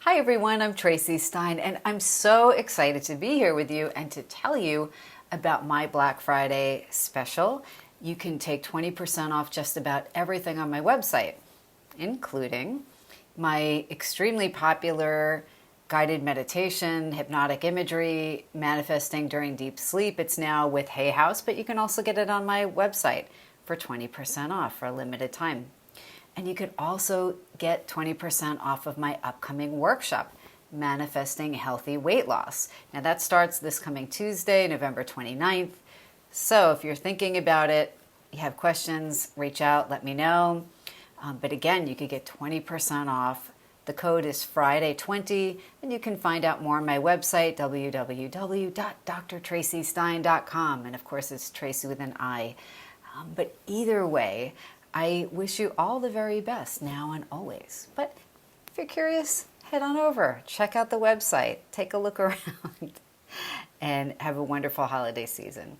Hi everyone, I'm Tracy Stein, and I'm so excited to be here with you and to tell you about my Black Friday special. You can take 20% off just about everything on my website, including my extremely popular guided meditation, hypnotic imagery, manifesting during deep sleep. It's now with Hay House, but you can also get it on my website for 20% off for a limited time. And you could also get 20% off of my upcoming workshop, Manifesting Healthy Weight Loss. Now that starts this coming Tuesday, November 29th. So if you're thinking about it, you have questions, reach out, let me know. But again, you could get 20% off. The code is Friday20, and you can find out more on my website, www.drtracystein.com. And of course, it's Tracy with an I. But either way, I wish you all the very best now and always. But if you're curious, head on over, check out the website, take a look around, and have a wonderful holiday season.